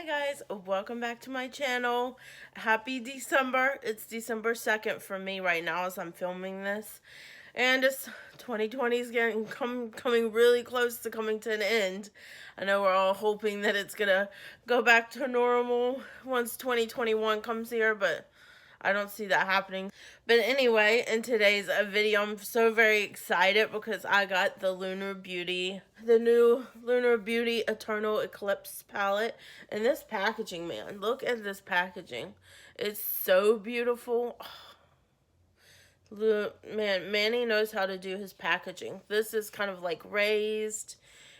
guys, welcome back to my channel. Happy December. It's December 2nd for me right now as I'm filming this. And it's 2020 is getting coming really close to coming to an end. I know we're all hoping that it's gonna go back to normal once 2021 comes here, but I don't see that happening. But anyway, in today's video, I'm so very excited because I got the the new Lunar Beauty Eternal Eclipse palette. And this packaging, man, look at this packaging. It's so beautiful. Man, Manny knows how to do his packaging. This is kind of like raised.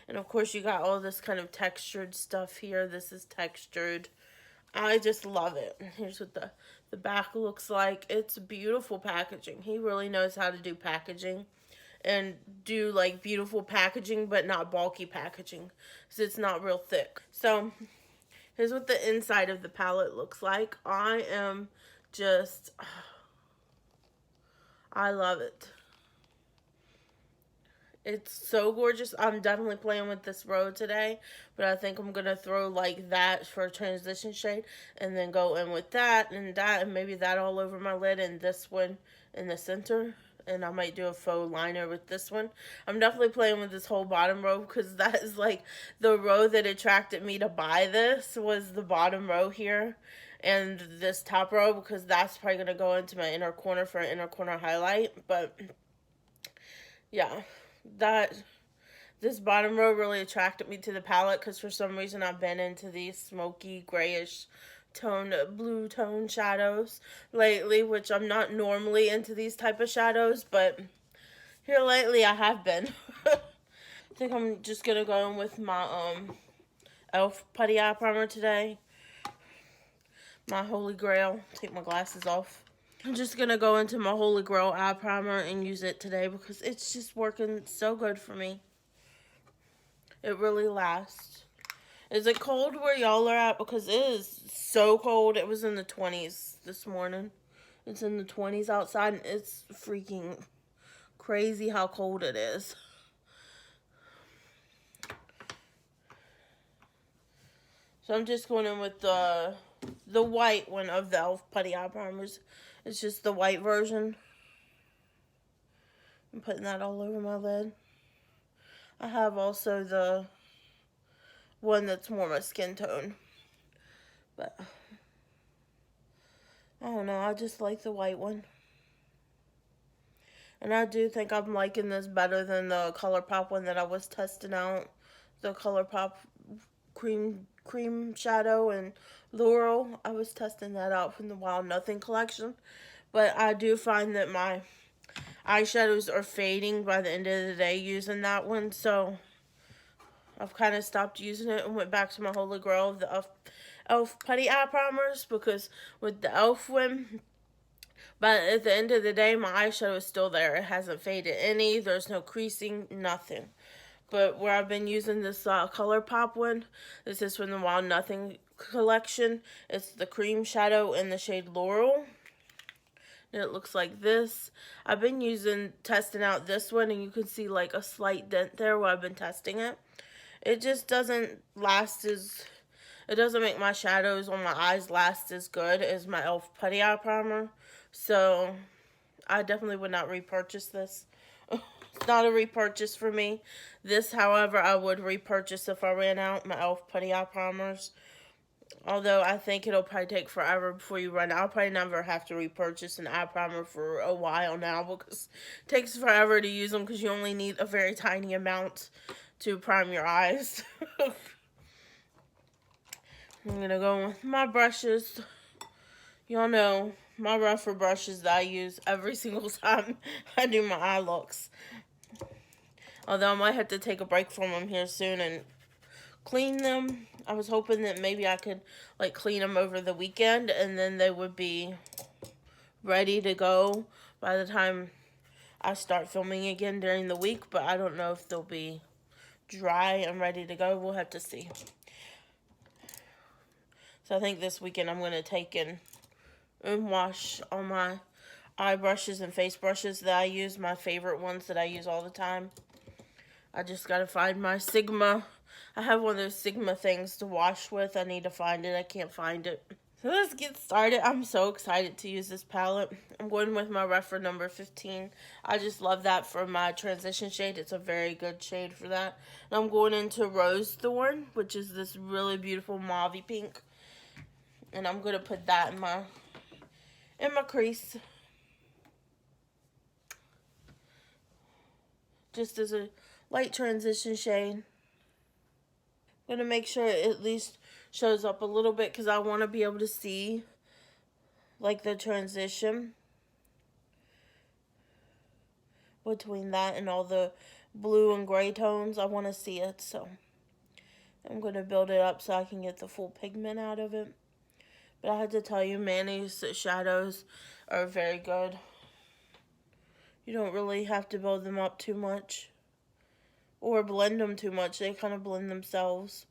And of course you got all this kind of textured stuff here. This is textured. I just love it. Here's what the back looks like. It's beautiful packaging. He really knows how to do packaging and do like beautiful packaging, but not bulky packaging, because it's not real thick. So here's what the inside of the palette looks like. I love it. It's so gorgeous. I'm definitely playing with this road today, but I think I'm going to throw like that for a transition shade and then go in with that and maybe that all over my lid and this one in the center. And I might do a faux liner with this one. I'm definitely playing with this whole bottom row because that is like the row that attracted me to buy this was the bottom row here. And this top row because that's probably going to go into my inner corner for an inner corner highlight. But yeah. This bottom row really attracted me to the palette because for some reason I've been into these smoky grayish blue tone shadows lately, which I'm not normally into these type of shadows, but here lately I have been. I think I'm just gonna go in with my e.l.f. putty eye primer today. My holy grail. Take my glasses off. I'm just going to go into my Holy Grail eye primer and use it today because it's just working so good for me. It really lasts. Is it cold where y'all are at? Because it is so cold. It was in the 20s this morning. It's in the 20s outside and it's freaking crazy how cold it is. So I'm just going in with the white one of the e.l.f. putty eye primers. It's just the white version. I'm putting that all over my lid. I have also the one that's more my skin tone. But I don't know. I just like the white one. And I do think I'm liking this better than the ColourPop one that I was testing out. The ColourPop cream shadow and Laurel. I was testing that out from the Wild Nothing collection. But I do find that my eyeshadows are fading by the end of the day using that one. So I've kind of stopped using it and went back to my Holy Grail of the e.l.f. putty eye primers. Because with the e.l.f. one, but at the end of the day, my eyeshadow is still there. It hasn't faded any. There's no creasing, nothing. But where I've been using this ColourPop one, this is from the Wild Nothing collection. It's the cream shadow in the shade Laurel. And it looks like this. I've been testing out this one, and you can see like a slight dent there where I've been testing it. It just doesn't last it doesn't make my shadows on my eyes last as good as my e.l.f. putty eye primer. So I definitely would not repurchase this. It's not a repurchase for me. This, however, I would repurchase if I ran out, my e.l.f. putty eye primers. Although I think it'll probably take forever before you run out. I'll probably never have to repurchase an eye primer for a while now because it takes forever to use them because you only need a very tiny amount to prime your eyes. I'm going to go with my brushes. Y'all know my rougher brushes that I use every single time I do my eye looks. Although I might have to take a break from them here soon and clean them. I was hoping that maybe I could like clean them over the weekend and then they would be ready to go by the time I start filming again during the week. But I don't know if they'll be dry and ready to go. We'll have to see. So I think this weekend I'm going to take and wash all my eye brushes and face brushes that I use. My favorite ones that I use all the time. I just got to find my Sigma I have one of those Sigma things to wash with. I need to find it. I can't find it. So let's get started. I'm so excited to use this palette. I'm going with my Refer number 15. I just love that for my transition shade. It's a very good shade for that. And I'm going into Rose Thorn, which is this really beautiful mauve pink. And I'm going to put that in my crease. Just as a light transition shade. I'm going to make sure it at least shows up a little bit because I want to be able to see like the transition between that and all the blue and gray tones. I want to see it, so I'm going to build it up so I can get the full pigment out of it. But I had to tell you, Manny's shadows are very good. You don't really have to build them up too much or blend them too much. They kind of blend themselves.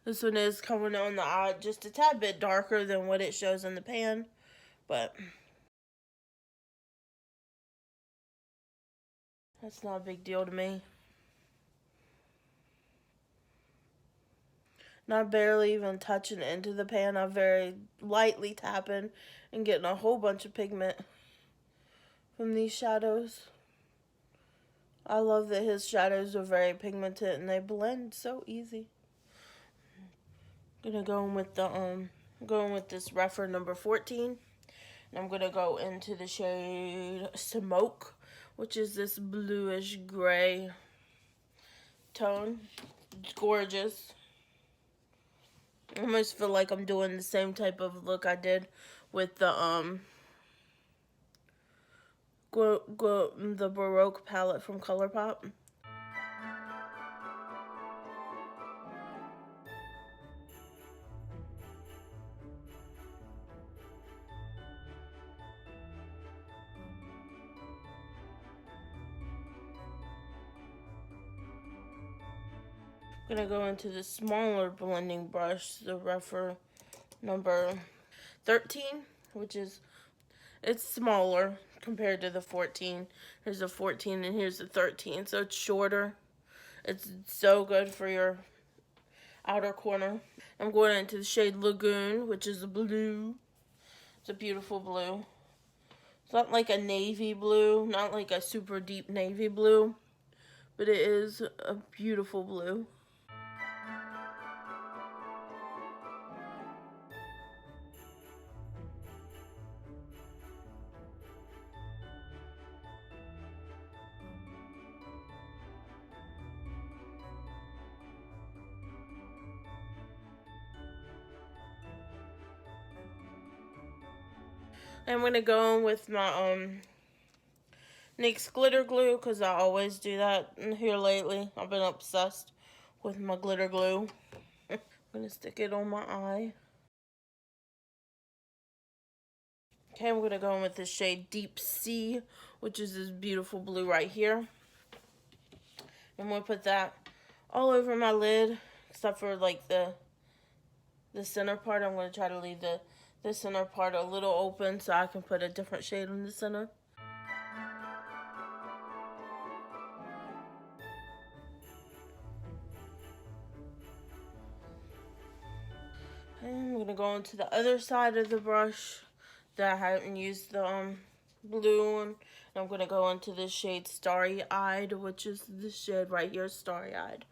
This one is coming on the eye just a tad bit darker than what it shows in the pan, but that's not a big deal to me. Not barely even touching into the pan. I'm very lightly tapping and getting a whole bunch of pigment from these shadows. I love that his shadows are very pigmented and they blend so easy. I'm gonna go in with the going with this Refer number 14. And I'm gonna go into the shade Smoke, which is this bluish gray tone. It's gorgeous. I almost feel like I'm doing the same type of look I did with the the Baroque palette from ColourPop. I'm gonna go into the smaller blending brush, the Refer number 13, which is, it's smaller compared to the 14. Here's a 14 and here's a 13, so it's shorter. It's so good for your outer corner. I'm going into the shade Lagoon, which is a blue. It's a beautiful blue. It's not like a navy blue, not like a super deep navy blue, but it is a beautiful blue. I'm going to go in with my NYX glitter glue because I always do that here lately. I've been obsessed with my glitter glue. I'm going to stick it on my eye. Okay, I'm going to go in with the shade Deep Sea, which is this beautiful blue right here. I'm going to put that all over my lid, except for like the center part. I'm going to try to leave the center part a little open so I can put a different shade in the center. And I'm going to go into the other side of the brush that I haven't used the blue one. And I'm going to go into the shade Starry Eyed, which is this shade right here, Starry Eyed.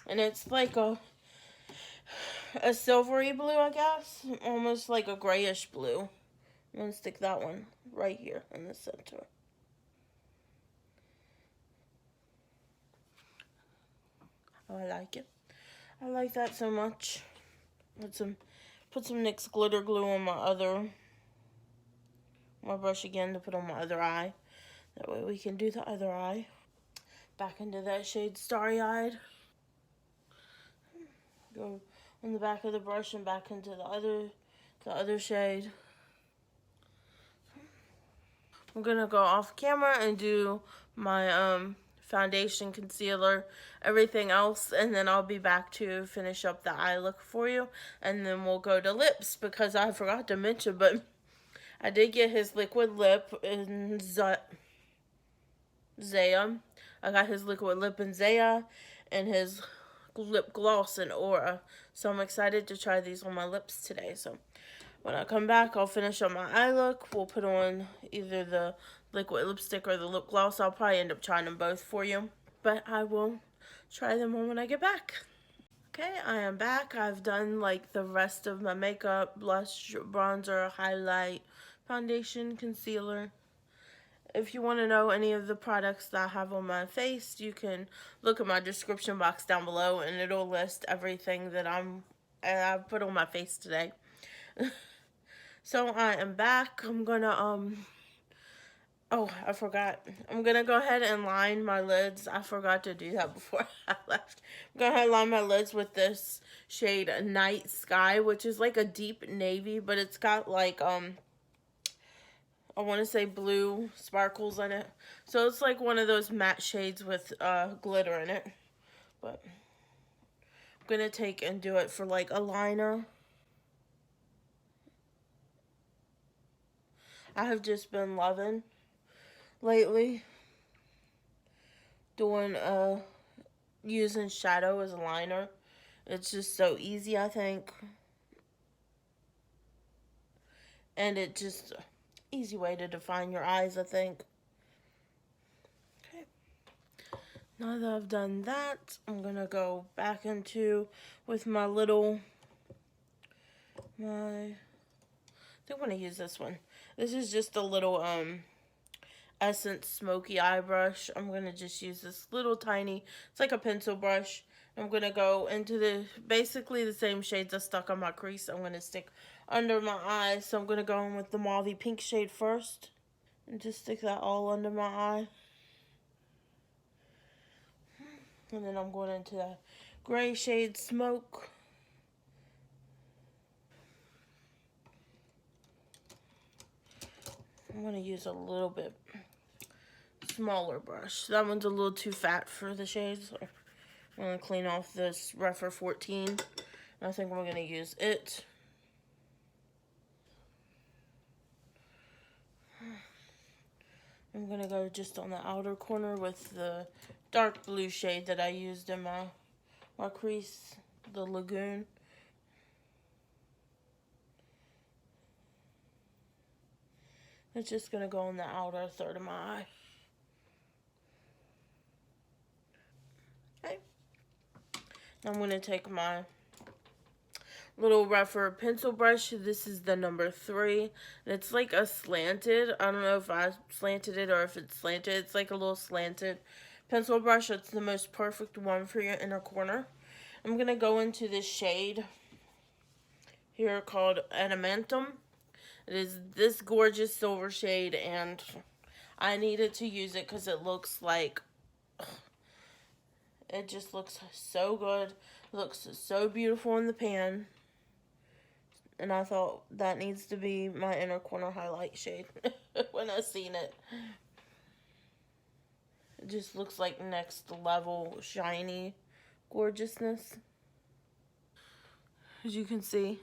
And it's like a silvery blue, I guess. Almost like a grayish blue. I'm going to stick that one right here in the center. Oh, I like it. I like that so much. Put some NYX glitter glue on my brush again to put on my other eye. That way we can do the other eye. Back into that shade Starry Eyed. Go on the back of the brush and back into the other shade. I'm gonna go off camera and do my foundation, concealer, everything else, and then I'll be back to finish up the eye look for you, and then we'll go to lips because I forgot to mention, but I did get his liquid lip in Zaya. I got his liquid lip in Zaya, and his lip gloss and aura. So I'm excited to try these on my lips today. So when I come back, I'll finish up my eye look. We'll put on either the liquid lipstick or the lip gloss. I'll probably end up trying them both for you, but I will try them on when I get back. Okay, I am back. I've done like the rest of my makeup, blush, bronzer, highlight, foundation, concealer. If you want to know any of the products that I have on my face, you can look at my description box down below and it'll list everything that I've put on my face today. So I am back. I'm gonna oh, I forgot. I'm gonna go ahead and line my lids. I forgot to do that before I left. I'm gonna go ahead and line my lids with this shade Night Sky, which is like a deep navy, but it's got like I want to say blue sparkles in it. So it's like one of those matte shades with glitter in it. But I'm gonna take and do it for like a liner. I have just been loving lately doing using shadow as a liner. It's just so easy, I think. And it just easy way to define your eyes, I think. Okay. Now that I've done that, I'm gonna go back into with my little I think I'm gonna use this one. This is just a little Essence Smoky eye brush. I'm gonna just use this little tiny, it's like a pencil brush. I'm gonna go into the basically the same shades I stuck on my crease. I'm gonna stick under my eyes. So I'm gonna go in with the mauvey pink shade first and just stick that all under my eye. And then I'm going into the gray shade Smoke. I'm gonna use a little bit smaller brush. That one's a little too fat for the shades. So I'm gonna clean off this Refer 14. I think we're gonna use it. I'm gonna go just on the outer corner with the dark blue shade that I used in my crease, the Lagoon. It's just gonna go in the outer third of my eye. Okay. I'm gonna take my little Refer pencil brush. This is the number 3. And it's like a slanted. I don't know if I slanted it or if it's slanted. It's like a little slanted pencil brush. It's the most perfect one for your inner corner. I'm going to go into this shade here called Adamantum. It is this gorgeous silver shade, and I needed to use it because it looks like, it just looks so good. It looks so beautiful in the pan. And I thought that needs to be my inner corner highlight shade when I seen it. It just looks like next level shiny gorgeousness. As you can see.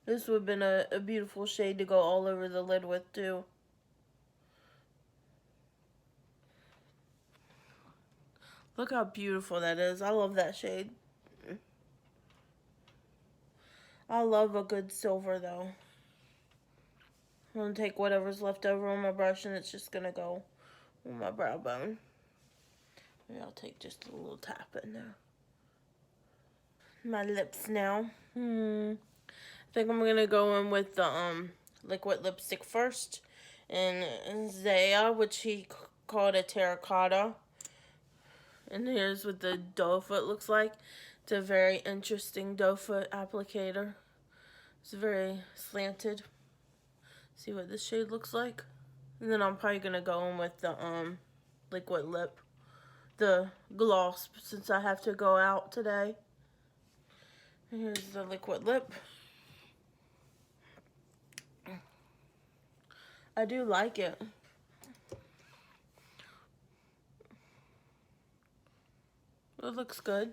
This would have been a beautiful shade to go all over the lid with too. Look how beautiful that is. I love that shade. I love a good silver though. I'm going to take whatever's left over on my brush and it's just going to go on my brow bone. Maybe I'll take just a little tap in there. My lips now. I think I'm going to go in with the liquid lipstick first. And Zaya, which he called a terracotta. And here's what the doe foot looks like. It's a very interesting doe foot applicator. It's very slanted. See what this shade looks like? And then I'm probably going to go in with the liquid lip. The gloss, since I have to go out today. Here's the liquid lip. I do like it. It looks good.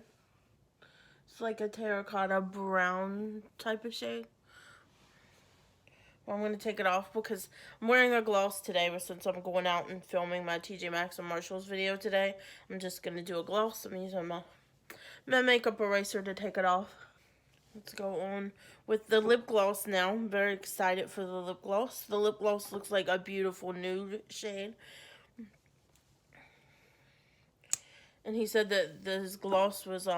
It's like a terracotta brown type of shade. I'm going to take it off because I'm wearing a gloss today, but since I'm going out and filming my TJ Maxx and Marshalls video today, I'm just going to do a gloss. I'm using my makeup eraser to take it off. Let's go on with the lip gloss now. I'm very excited for the lip gloss. The lip gloss looks like a beautiful nude shade. And he said that this gloss was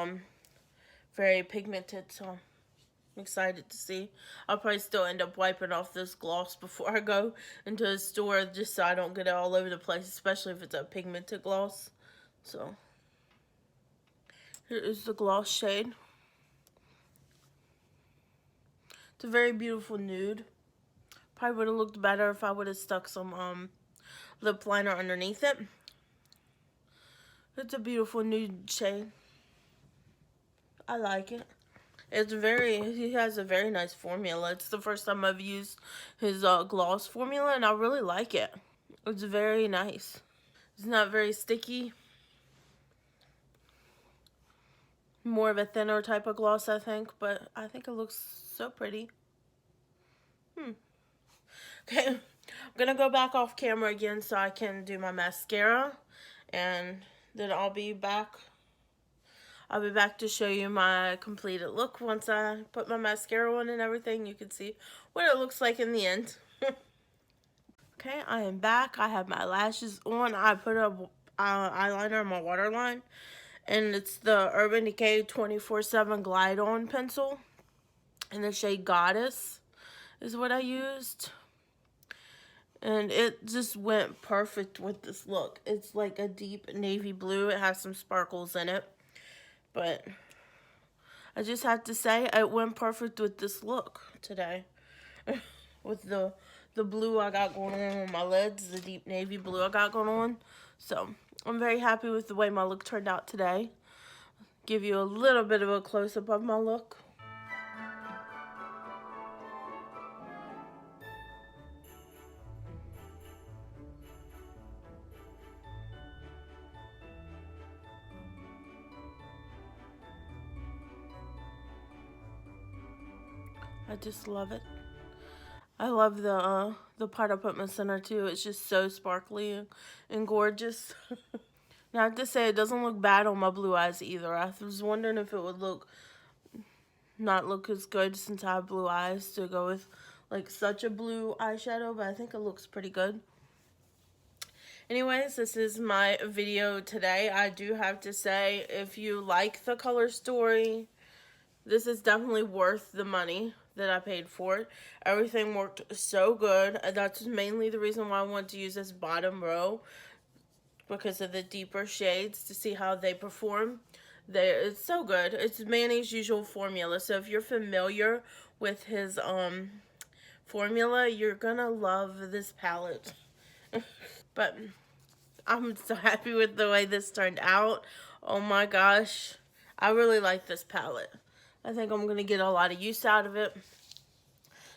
very pigmented, so I'm excited to see. I'll probably still end up wiping off this gloss before I go into the store just so I don't get it all over the place, especially if it's a pigmented gloss. So here is the gloss shade. It's a very beautiful nude. Probably would have looked better if I would have stuck some lip liner underneath it. It's a beautiful nude shade. I like it. He has a very nice formula. It's the first time I've used his gloss formula, and I really like it. It's very nice. It's not very sticky. More of a thinner type of gloss, I think, but I think it looks so pretty. Okay, I'm gonna go back off camera again so I can do my mascara, and then I'll be back. I'll be back to show you my completed look once I put my mascara on and everything. You can see what it looks like in the end. Okay, I am back. I have my lashes on. I put a eyeliner on my waterline, and it's the Urban Decay 24/7 Glide On pencil in the shade Goddess is what I used. And it just went perfect with this look. It's like a deep navy blue. It has some sparkles in it. But I just have to say it went perfect with this look today. With the blue I got going on my lids, the deep navy blue I got going on. So I'm very happy with the way my look turned out today. Give you a little bit of a close-up of my look. I just love it. I love the part I put in my center too. It's just so sparkly and gorgeous. Now I have to say it doesn't look bad on my blue eyes either. I was wondering if it would not look as good since I have blue eyes to go with like such a blue eyeshadow, but I think it looks pretty good. Anyways, this is my video today. I do have to say, if you like the color story, this is definitely worth the money that I paid for it. Everything worked so good. That's mainly the reason why I want to use this bottom row, because of the deeper shades, to see how they perform. It's so good. It's Manny's usual formula. So if you're familiar with his formula, you're gonna love this palette. But I'm so happy with the way this turned out. Oh my gosh. I really like this palette. I think I'm going to get a lot of use out of it.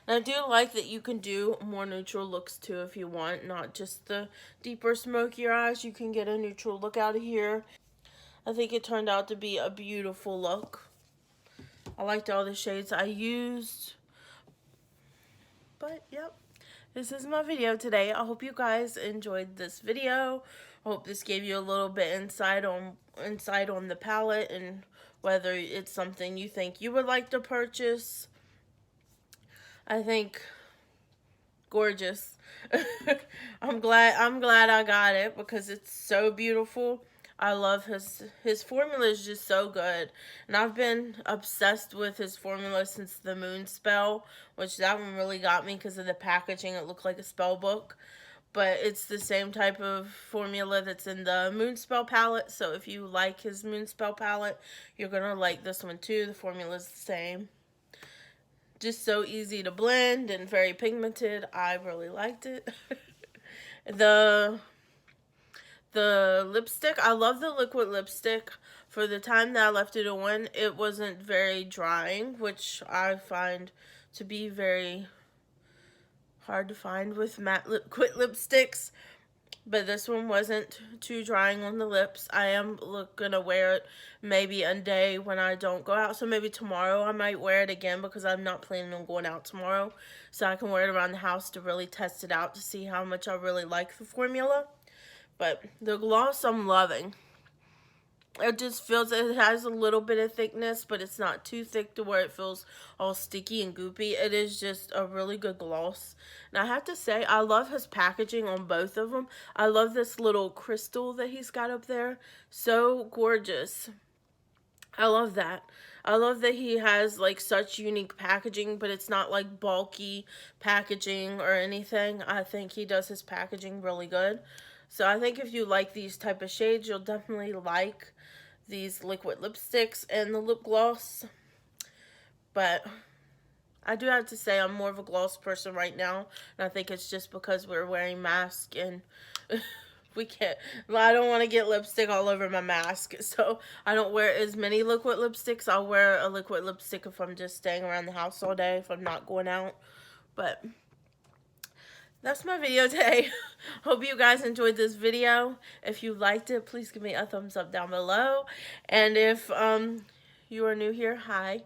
And I do like that you can do more neutral looks too if you want. Not just the deeper, smokier eyes. You can get a neutral look out of here. I think it turned out to be a beautiful look. I liked all the shades I used. But, yep. This is my video today. I hope you guys enjoyed this video. I hope this gave you a little bit insight on the palette and whether it's something you think you would like to purchase. I think gorgeous. I'm glad I got it because it's so beautiful. I love his formula is just so good. And I've been obsessed with his formula since the Moon Spell, which that one really got me because of the packaging. It looked like a spell book. But it's the same type of formula that's in the Moonspell palette. So if you like his Moonspell palette, you're going to like this one too. The formula is the same. Just so easy to blend and very pigmented. I really liked it. The lipstick, I love the liquid lipstick. For the time that I left it on, it wasn't very drying, which I find to be very hard to find with matte liquid lipsticks. but this one wasn't too drying on the lips. I am gonna wear it maybe a day when I don't go out. So maybe tomorrow I might wear it again because I'm not planning on going out tomorrow. So I can wear it around the house to really test it out to see how much I really like the formula. But the gloss I'm loving. It just feels, it has a little bit of thickness, but it's not too thick to where it feels all sticky and goopy. It is just a really good gloss. And I have to say, I love his packaging on both of them. I love this little crystal that he's got up there. So gorgeous. I love that. I love that he has like such unique packaging, but it's not like bulky packaging or anything. I think he does his packaging really good. So I think if you like these type of shades, you'll definitely like these liquid lipsticks and the lip gloss. But I do have to say I'm more of a gloss person right now, and I think it's just because we're wearing masks and we can't, I don't want to get lipstick all over my mask, so I don't wear as many liquid lipsticks. I'll wear a liquid lipstick if I'm just staying around the house all day, if I'm not going out. But that's my video today. Hope you guys enjoyed this video. If you liked it, please give me a thumbs up down below. And if you are new here, hi.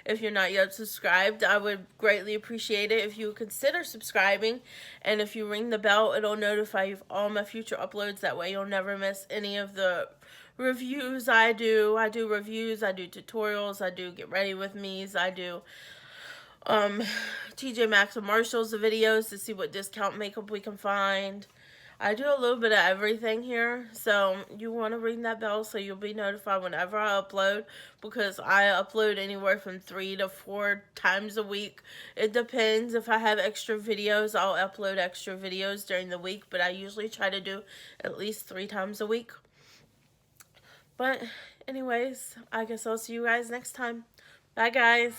If you're not yet subscribed, I would greatly appreciate it if you would consider subscribing. And if you ring the bell, it'll notify you of all my future uploads. That way you'll never miss any of the reviews I do. I do reviews, I do tutorials, I do get ready with me's, I do TJ Maxx and Marshall's videos to see what discount makeup we can find. I do a little bit of everything here, so you want to ring that bell so you'll be notified whenever I upload, because I upload anywhere from 3 to 4 times a week. It depends. If I have extra videos, I'll upload extra videos during the week, but I usually try to do at least 3 times a week. But anyways, I guess I'll see you guys next time. Bye, guys.